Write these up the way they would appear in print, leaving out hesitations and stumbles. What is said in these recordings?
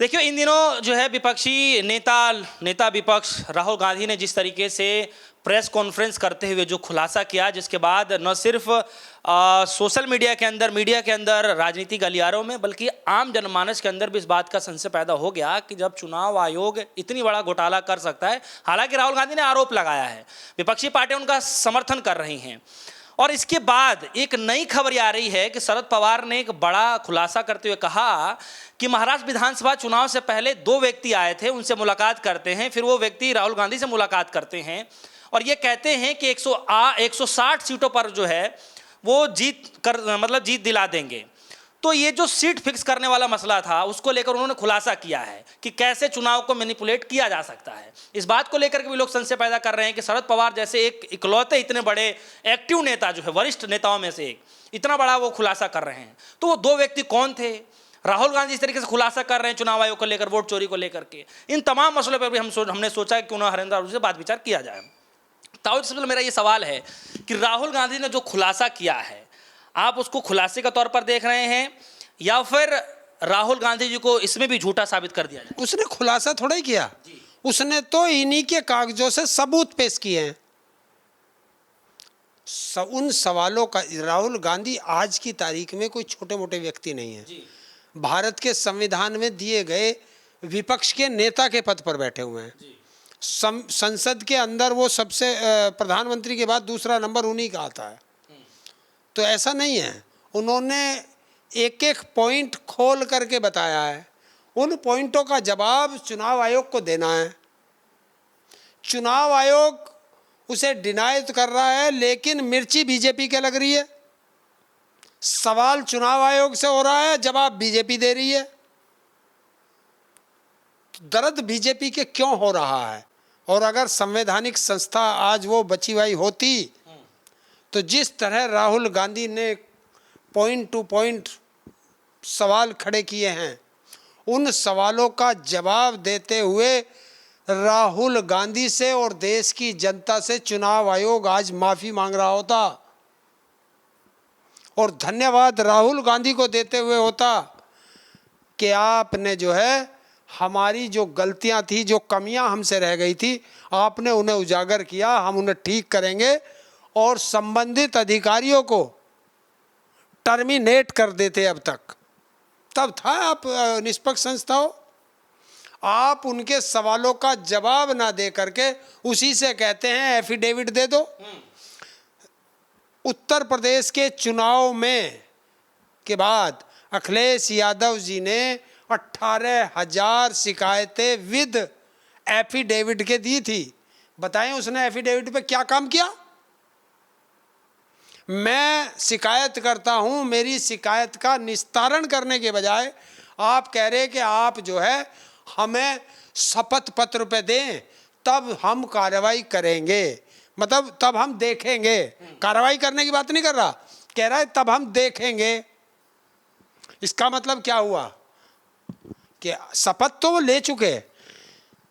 देखिए, इन दिनों जो है विपक्षी नेता विपक्ष राहुल गांधी ने जिस तरीके से प्रेस कॉन्फ्रेंस करते हुए जो खुलासा किया, जिसके बाद न सिर्फ सोशल मीडिया के अंदर राजनीतिक गलियारों में, बल्कि आम जनमानस के अंदर भी इस बात का संशय पैदा हो गया कि जब चुनाव आयोग इतनी बड़ा घोटाला कर सकता है। हालांकि राहुल गांधी ने आरोप लगाया है, विपक्षी पार्टियां उनका समर्थन कर रही हैं, और इसके बाद एक नई खबर आ रही है कि शरद पवार ने एक बड़ा खुलासा करते हुए कहा कि महाराष्ट्र विधानसभा चुनाव से पहले 2 व्यक्ति आए थे, उनसे मुलाकात करते हैं, फिर वो व्यक्ति राहुल गांधी से मुलाकात करते हैं और ये कहते हैं कि 160 सीटों पर जो है वो जीत दिला देंगे। तो ये जो सीट फिक्स करने वाला मसला था, उसको लेकर उन्होंने खुलासा किया है कि कैसे चुनाव को मैनिपुलेट किया जा सकता है। इस बात को लेकर के भी लोग संशय पैदा कर रहे हैं कि शरद पवार जैसे एक इकलौते इतने बड़े एक्टिव नेता, जो है वरिष्ठ नेताओं में से एक, इतना बड़ा वो खुलासा कर रहे हैं। तो वो 2 व्यक्ति कौन थे? राहुल गांधी इस तरीके से खुलासा कर रहे हैं चुनाव आयोग को लेकर, वोट चोरी को लेकर के। इन तमाम मसलों पर भी हमने सोचा कि उन्हें हरेंद्र से बात विचार किया जाए। ताऊ, सबसे पहले मेरा ये सवाल है कि राहुल गांधी ने जो खुलासा किया है, आप उसको खुलासे के तौर पर देख रहे हैं या फिर राहुल गांधी जी को इसमें भी झूठा साबित कर दिया जाए? उसने खुलासा थोड़ा ही किया, उसने तो इन्हीं के कागजों से सबूत पेश किए हैं। उन सवालों का, राहुल गांधी आज की तारीख में कोई छोटे मोटे व्यक्ति नहीं है। भारत के संविधान में दिए गए विपक्ष के नेता के पद पर बैठे हुए हैं। संसद के अंदर वो सबसे प्रधानमंत्री के बाद दूसरा नंबर उन्हीं का आता है। तो ऐसा नहीं है, उन्होंने एक एक पॉइंट खोल करके बताया है। उन पॉइंटों का जवाब चुनाव आयोग को देना है। चुनाव आयोग उसे डिनाई कर रहा है, लेकिन मिर्ची बीजेपी के लग रही है। सवाल चुनाव आयोग से हो रहा है, जवाब बीजेपी दे रही है। दर्द बीजेपी के क्यों हो रहा है? और अगर संवैधानिक संस्था आज वो बची हुई होती, तो जिस तरह राहुल गांधी ने पॉइंट टू पॉइंट सवाल खड़े किए हैं, उन सवालों का जवाब देते हुए राहुल गांधी से और देश की जनता से चुनाव आयोग आज माफ़ी मांग रहा होता और धन्यवाद राहुल गांधी को देते हुए होता कि आपने जो है हमारी जो गलतियां थी, जो कमियां हमसे रह गई थी, आपने उन्हें उजागर किया, हम उन्हें ठीक करेंगे और संबंधित अधिकारियों को टर्मिनेट कर देते। अब तब था आप निष्पक्ष संस्था हो। आप उनके सवालों का जवाब ना दे करके उसी से कहते हैं एफिडेविट दे दो। उत्तर प्रदेश के चुनाव में के बाद अखिलेश यादव जी ने 18,000 शिकायतें विद एफिडेविट के दी थी। बताएं उसने एफिडेविट पे क्या काम किया? मैं शिकायत करता हूं, मेरी शिकायत का निस्तारण करने के बजाय आप कह रहे कि आप जो है हमें शपथ पत्र पे दें, तब हम कार्रवाई करेंगे। मतलब तब हम देखेंगे, कार्रवाई करने की बात नहीं कर रहा, कह रहा है तब हम देखेंगे। इसका मतलब क्या हुआ कि शपथ तो वो ले चुके।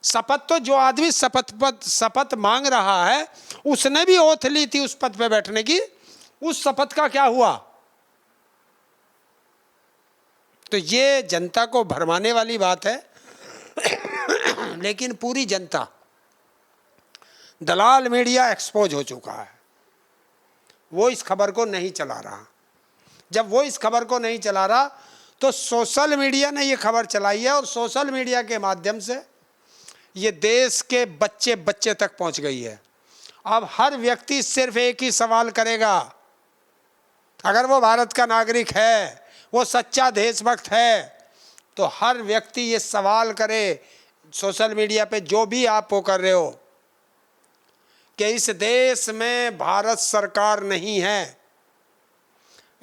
शपथ तो जो आदमी शपथ मांग रहा है, उसने भी ओथ ली थी उस पद पे बैठने की। उस शपथ का क्या हुआ? तो ये जनता को भरमाने वाली बात है। लेकिन पूरी जनता, दलाल मीडिया एक्सपोज हो चुका है, वो इस खबर को नहीं चला रहा। जब वो इस खबर को नहीं चला रहा, तो सोशल मीडिया ने ये खबर चलाई है और सोशल मीडिया के माध्यम से ये देश के बच्चे बच्चे तक पहुंच गई है। अब हर व्यक्ति सिर्फ एक ही सवाल करेगा, अगर वो भारत का नागरिक है, वो सच्चा देशभक्त है, तो हर व्यक्ति ये सवाल करे सोशल मीडिया पे, जो भी आप वो कर रहे हो, कि इस देश में भारत सरकार नहीं है,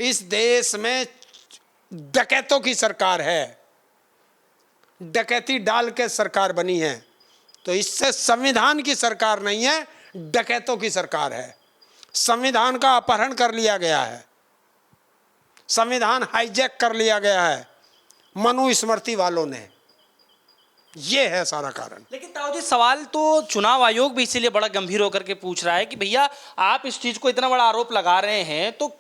इस देश में डकैतों की सरकार है, डकैती डाल के सरकार बनी है। तो इससे संविधान की सरकार नहीं है, डकैतों की सरकार है। संविधान का अपहरण कर लिया गया है, संविधान हाईजैक कर लिया गया है मनुस्मृति वालों ने। ये है सारा कारण। लेकिन ताऊ जी, सवाल तो चुनाव आयोग भी इसीलिए बड़ा गंभीर होकर के पूछ रहा है कि भैया आप इस चीज को इतना बड़ा आरोप लगा रहे हैं, तो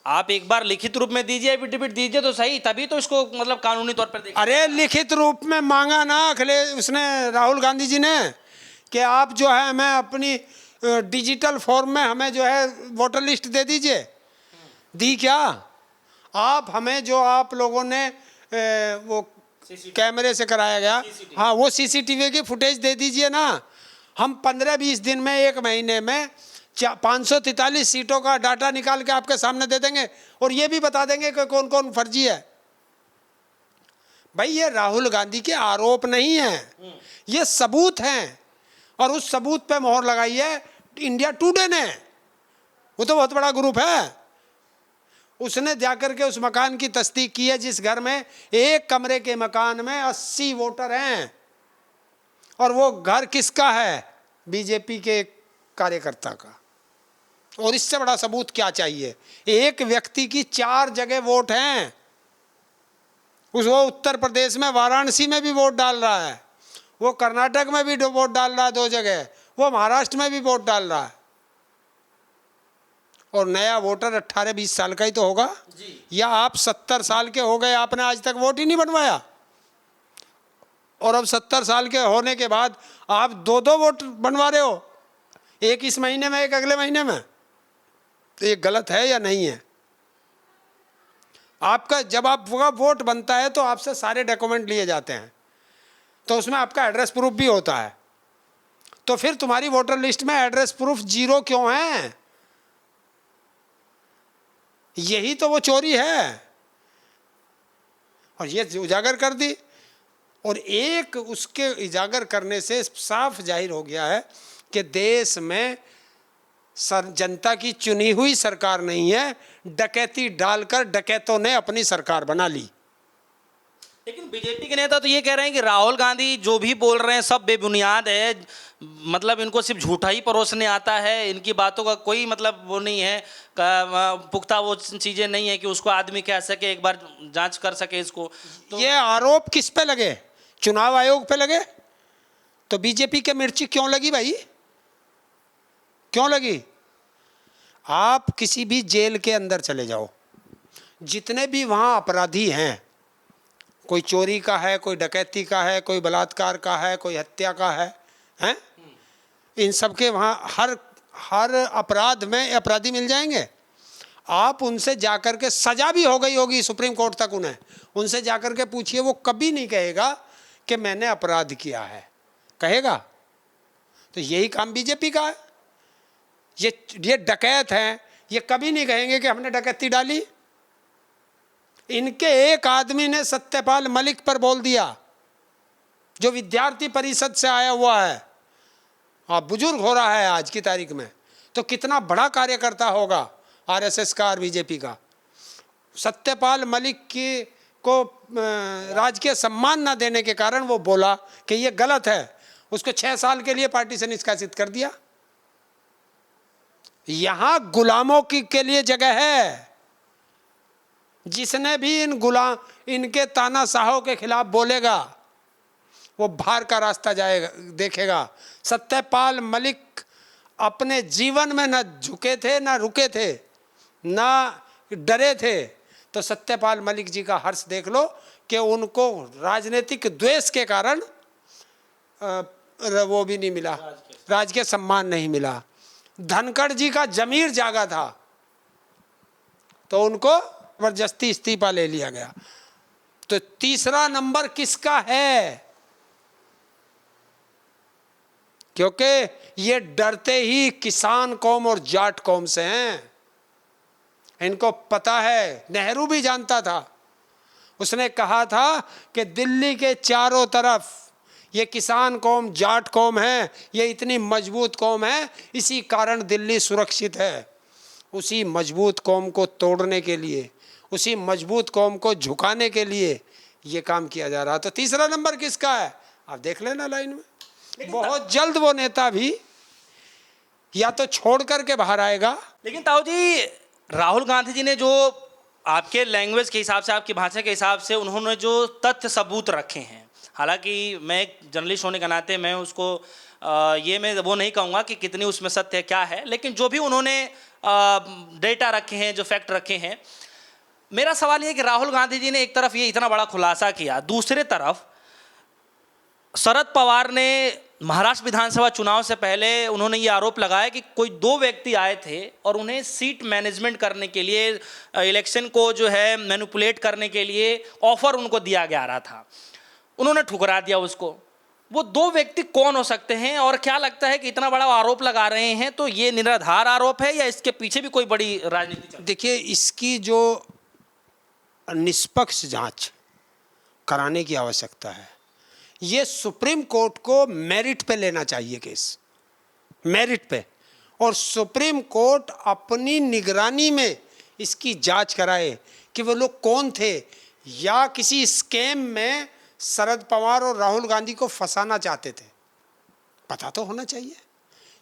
आप एक बार लिखित रूप में दीजिए, एफिडेविट दीजिए तो सही, तभी तो इसको मतलब कानूनी तौर पर देखिए। अरे लिखित रूप में मांगा ना उसने राहुल गांधी जी ने कि आप जो है हमें अपनी डिजिटल फॉर्म में हमें जो है वोटर लिस्ट दे दीजिए। दी क्या? आप हमें जो आप लोगों ने वो कैमरे से कराया गया, हाँ वो सीसीटीवी की फुटेज दे दीजिए ना। हम 15-20 दिन में, 1 महीने में 543 सीटों का डाटा निकाल के आपके सामने दे देंगे और ये भी बता देंगे कि कौन कौन फर्जी है। भाई ये राहुल गांधी के आरोप नहीं है, ये सबूत हैं और उस सबूत पे मोहर लगाई है इंडिया टुडे ने। वो तो बहुत बड़ा ग्रुप है, उसने जाकर के उस मकान की तस्दीक की है जिस घर में 1 कमरे के मकान में 80 वोटर हैं और वो घर किसका है? बीजेपी के कार्यकर्ता का। और इससे बड़ा सबूत क्या चाहिए? एक व्यक्ति की 4 जगह वोट हैं। वो उत्तर प्रदेश में वाराणसी में भी वोट डाल रहा है, वो कर्नाटक में भी वोट डाल रहा है 2 जगह, वो महाराष्ट्र में भी वोट डाल रहा है। और नया वोटर 18-20 साल का ही तो होगा जी। या आप 70 साल के हो गए, आपने आज तक वोट ही नहीं बनवाया, और अब 70 साल के होने के बाद आप 2-2 वोट बनवा रहे हो, एक इस महीने में, एक अगले महीने में। तो ये गलत है या नहीं है? आपका जब आपका वोट बनता है तो आपसे सारे डॉक्यूमेंट लिए जाते हैं, तो उसमें आपका एड्रेस प्रूफ भी होता है। तो फिर तुम्हारी वोटर लिस्ट में एड्रेस प्रूफ 0 क्यों है? यही तो वो चोरी है और ये उजागर कर दी। और एक उसके उजागर करने से साफ जाहिर हो गया है कि देश में जनता की चुनी हुई सरकार नहीं है, डकैती डालकर डकैतों ने अपनी सरकार बना ली। लेकिन बीजेपी के नेता तो ये कह रहे हैं कि राहुल गांधी जो भी बोल रहे हैं सब बेबुनियाद है, मतलब इनको सिर्फ झूठा ही परोसने आता है, इनकी बातों का कोई मतलब वो नहीं है, पुख्ता वो चीज़ें नहीं है कि उसको आदमी कह सके, एक बार जांच कर सके इसको। तो ये आरोप किस पे लगे? चुनाव आयोग पे लगे। तो बीजेपी के मिर्ची क्यों लगी भाई? क्यों लगी? आप किसी भी जेल के अंदर चले जाओ, जितने भी वहाँ अपराधी हैं, कोई चोरी का है, कोई डकैती का है, कोई बलात्कार का है, कोई हत्या का है, हैं? इन सब के वहाँ हर अपराध में अपराधी मिल जाएंगे। आप उनसे जाकर के, सजा भी हो गई होगी सुप्रीम कोर्ट तक उन्हें, उनसे जाकर के पूछिए, वो कभी नहीं कहेगा कि मैंने अपराध किया है, कहेगा? तो यही काम बीजेपी का है। ये डकैत हैं, ये कभी नहीं कहेंगे कि हमने डकैती डाली। इनके एक आदमी ने सत्यपाल मलिक पर बोल दिया, जो विद्यार्थी परिषद से आया हुआ है, हाँ बुजुर्ग हो रहा है आज की तारीख में, तो कितना बड़ा कार्यकर्ता होगा आरएसएस का और बीजेपी का। सत्यपाल मलिक को राजकीय सम्मान न देने के कारण वो बोला कि ये गलत है, उसको 6 साल के लिए पार्टी से निष्कासित कर दिया। यहां गुलामों के लिए जगह है। जिसने भी इनके तानाशाहों के खिलाफ बोलेगा वो बाहर का रास्ता जाएगा, देखेगा। सत्यपाल मलिक अपने जीवन में न झुके थे, न रुके थे, न डरे थे। तो सत्यपाल मलिक जी का हर्ष देख लो कि उनको राजनीतिक द्वेष के कारण वो भी नहीं मिला, राजकीय सम्मान नहीं मिला। धनखड़ जी का जमीर जागा था तो उनको जबरदस्ती इस्तीफा ले लिया गया। तो तीसरा नंबर किसका है? क्योंकि ये डरते ही किसान कौम और जाट कौम से हैं। इनको पता है, नेहरू भी जानता था, उसने कहा था कि दिल्ली के चारों तरफ ये किसान कौम, जाट कौम है, ये इतनी मजबूत कौम है, इसी कारण दिल्ली सुरक्षित है। उसी मजबूत कौम को तोड़ने के लिए, उसी मजबूत कौम को झुकाने के लिए ये काम किया जा रहा। तो तीसरा नंबर किसका है? आप देख लेना लाइन में। बहुत जल्द वो नेता भी या तो छोड़ करके बाहर आएगा। लेकिन ताऊ जी, राहुल गांधी जी ने जो आपके लैंग्वेज के हिसाब से, आपकी भाषा के हिसाब से उन्होंने जो तथ्य सबूत रखे हैं, हालांकि मैं एक जर्नलिस्ट होने के नाते मैं उसको ये मैं वो नहीं कहूँगा कि कितनी उसमें सत्य है क्या है, लेकिन जो भी उन्होंने डेटा रखे हैं, जो फैक्ट रखे हैं, मेरा सवाल ये है कि राहुल गांधी जी ने एक तरफ ये इतना बड़ा खुलासा किया, दूसरे तरफ शरद पवार ने महाराष्ट्र विधानसभा चुनाव से पहले उन्होंने ये आरोप लगाया कि कोई 2 व्यक्ति आए थे और उन्हें सीट मैनेजमेंट करने के लिए, इलेक्शन को जो है मैनिपुलेट करने के लिए ऑफर उनको दिया जा रहा था, उन्होंने ठुकरा दिया उसको। वो 2 व्यक्ति कौन हो सकते हैं, और क्या लगता है कि इतना बड़ा आरोप लगा रहे हैं तो ये निराधार आरोप है या इसके पीछे भी कोई बड़ी राजनीति चल रही है? देखिए, इसकी जो निष्पक्ष जांच कराने की आवश्यकता है, ये सुप्रीम कोर्ट को मेरिट पे लेना चाहिए केस, मेरिट पे, और सुप्रीम कोर्ट अपनी निगरानी में इसकी जांच कराए कि वो लोग कौन थे, या किसी स्कैम में शरद पवार और राहुल गांधी को फंसाना चाहते थे। पता तो होना चाहिए।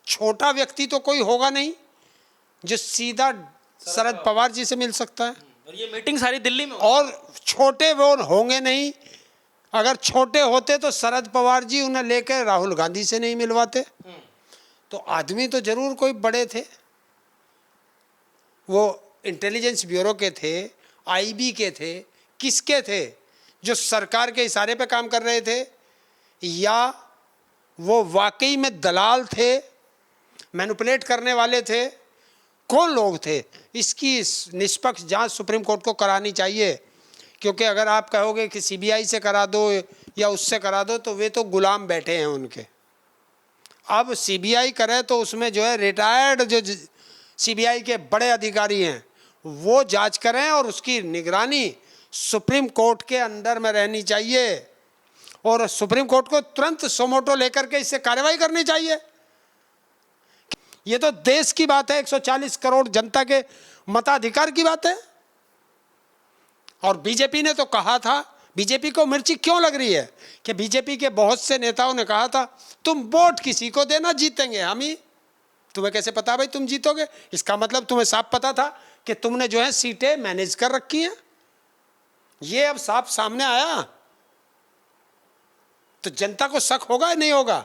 छोटा व्यक्ति तो कोई होगा नहीं जो सीधा शरद पवार जी से मिल सकता है, और ये मीटिंग सारी दिल्ली में, और छोटे वो होंगे नहीं। अगर छोटे होते तो शरद पवार जी उन्हें लेकर राहुल गांधी से नहीं मिलवाते। तो आदमी तो जरूर कोई बड़े थे, वो इंटेलिजेंस ब्यूरो के थे, आईबी के थे, किसके थे, जो सरकार के इशारे पे काम कर रहे थे, या वो वाकई में दलाल थे, मैनिपुलेट करने वाले थे, कौन लोग थे? इसकी निष्पक्ष जांच सुप्रीम कोर्ट को करानी चाहिए। क्योंकि अगर आप कहोगे कि सीबीआई से करा दो या उससे करा दो, तो वे तो गुलाम बैठे हैं उनके। अब सीबीआई करे तो उसमें जो है रिटायर्ड जो सीबीआई के बड़े अधिकारी हैं वो जांच करें, और उसकी निगरानी सुप्रीम कोर्ट के अंडर में रहनी चाहिए, और सुप्रीम कोर्ट को तुरंत सोमोटो लेकर के इससे कार्रवाई करनी चाहिए। ये तो देश की बात है, 140 करोड़ जनता के मताधिकार की बात है। और बीजेपी ने तो कहा था, बीजेपी को मिर्ची क्यों लग रही है कि बीजेपी के बहुत से नेताओं ने कहा था तुम वोट किसी को देना, जीतेंगे हम ही। तुम्हें कैसे पता भाई तुम जीतोगे? इसका मतलब तुम्हें साफ पता था कि तुमने जो है सीटें मैनेज कर रखी हैं। ये अब साफ सामने आया तो जनता को शक होगा या नहीं होगा?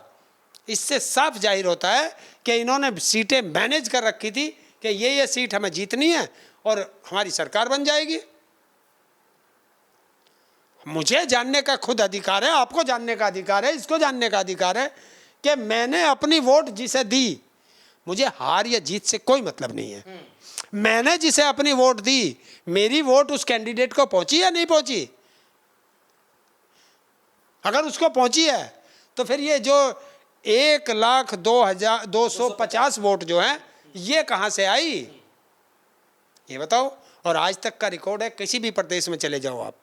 इससे साफ जाहिर होता है कि इन्होंने सीटें मैनेज कर रखी थी कि ये सीट हमें जीतनी है और हमारी सरकार बन जाएगी। मुझे जानने का खुद अधिकार है, आपको जानने का अधिकार है, इसको जानने का अधिकार है कि मैंने अपनी वोट जिसे दी, मुझे हार या जीत से कोई मतलब नहीं है। मैंने जिसे अपनी वोट दी, मेरी वोट उस कैंडिडेट को पहुंची या नहीं पहुंची? अगर उसको पहुंची है तो फिर ये जो 1,02,250 वोट जो है ये कहां से आई, ये बताओ। और आज तक का रिकॉर्ड है, किसी भी प्रदेश में चले जाओ आप,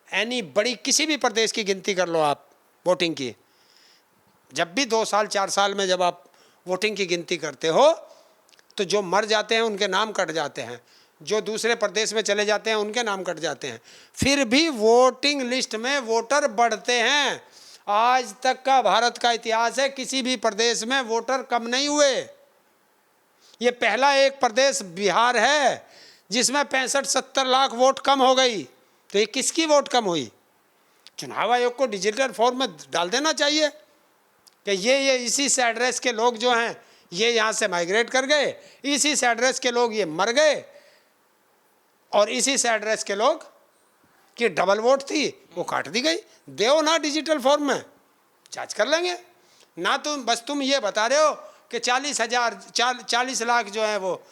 एनी बड़ी किसी भी प्रदेश की गिनती कर लो आप वोटिंग की, जब भी 2 साल 4 साल में जब आप वोटिंग की गिनती करते हो तो जो मर जाते हैं उनके नाम कट जाते हैं, जो दूसरे प्रदेश में चले जाते हैं उनके नाम कट जाते हैं, फिर भी वोटिंग लिस्ट में वोटर बढ़ते हैं। आज तक का भारत का इतिहास है, किसी भी प्रदेश में वोटर कम नहीं हुए। ये पहला एक प्रदेश बिहार है जिसमें 65-70 लाख वोट कम हो गई। तो ये किसकी वोट कम हुई? चुनाव आयोग को डिजिटल फॉर्म में डाल देना चाहिए कि ये इसी से एड्रेस के लोग जो हैं ये यहाँ से माइग्रेट कर गए, इसी से एड्रेस के लोग ये मर गए, और इसी से एड्रेस के लोग की डबल वोट थी वो काट दी गई। देओ ना डिजिटल फॉर्म में, जांच कर लेंगे ना। तुम ये बता रहे हो कि 40 लाख जो है वो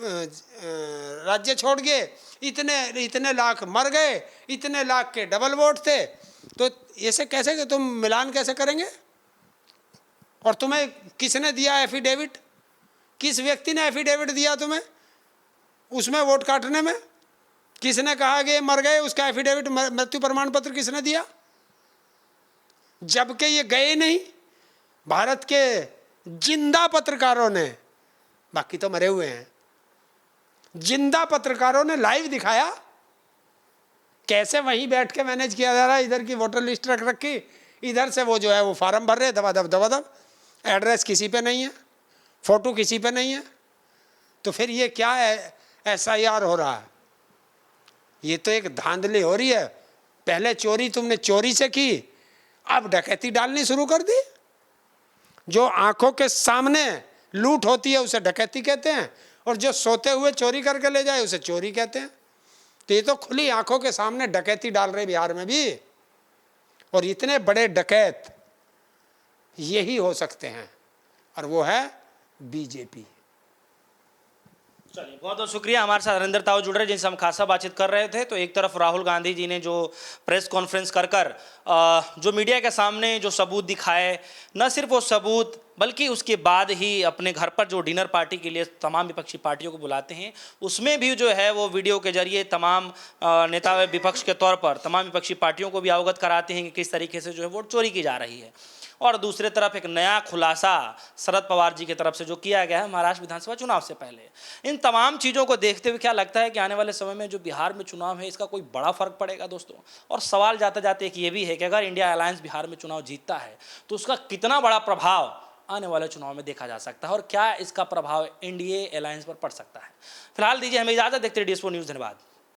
राज्य छोड़ गए, इतने लाख मर गए, इतने लाख के डबल वोट थे, तो ऐसे कैसे कि तुम मिलान कैसे करेंगे? और तुम्हें किसने दिया एफिडेविट? किस व्यक्ति ने एफिडेविट दिया तुम्हें उसमें वोट काटने में? किसने कहा कि मर गए, उसका एफिडेविट मृत्यु प्रमाण पत्र किसने दिया? जबकि ये गए नहीं, भारत के जिंदा पत्रकारों ने, बाकी तो मरे हुए हैं, जिंदा पत्रकारों ने लाइव दिखाया कैसे वहीं बैठ के मैनेज किया जा रहा है। इधर की वोटर लिस्ट रख रखी, इधर से वो जो है वो फार्म भर रहे, दबा एड्रेस किसी पे नहीं है, फोटो किसी पे नहीं है। तो फिर ये क्या है, SIR हो रहा है? ये तो एक धांधली हो रही है। पहले चोरी तुमने चोरी से की, अब डकैती डालनी शुरू कर दी। जो आंखों के सामने लूट होती है उसे डकैती कहते हैं, और जो सोते हुए चोरी करके ले जाए उसे चोरी कहते हैं। तो ये तो खुली आंखों के सामने डकैती डाल रहे बिहार में भी, और इतने बड़े डकैत यही हो सकते हैं, और वो है बीजेपी। चलिए, बहुत बहुत शुक्रिया। हमारे साथ हरिंदर ताऊ जुड़ रहे, जिनसे हम खासा बातचीत कर रहे थे। तो एक तरफ राहुल गांधी जी ने जो प्रेस कॉन्फ्रेंस कर जो मीडिया के सामने जो सबूत दिखाए, न सिर्फ वो सबूत बल्कि उसके बाद ही अपने घर पर जो डिनर पार्टी के लिए तमाम विपक्षी पार्टियों को बुलाते हैं, उसमें भी जो है वो वीडियो के जरिए तमाम नेता विपक्ष के तौर पर तमाम विपक्षी पार्टियों को भी अवगत कराते हैं कि किस तरीके से जो है वोट चोरी की जा रही है। और दूसरे तरफ एक नया खुलासा शरद पवार जी की तरफ से जो किया गया है महाराष्ट्र विधानसभा चुनाव से पहले। इन तमाम चीज़ों को देखते हुए क्या लगता है कि आने वाले समय में जो बिहार में चुनाव है इसका कोई बड़ा फर्क पड़ेगा दोस्तों? और सवाल जाते जाते एक ये भी है कि अगर इंडिया अलायंस बिहार में चुनाव जीतता है तो उसका कितना बड़ा प्रभाव आने वाले चुनाव में देखा जा सकता है, और क्या इसका प्रभाव एनडीए अलायंस पर पड़ सकता है? फिलहाल दीजिए हमें इजाज़त। देखते रहिए DS4 न्यूज़। धन्यवाद।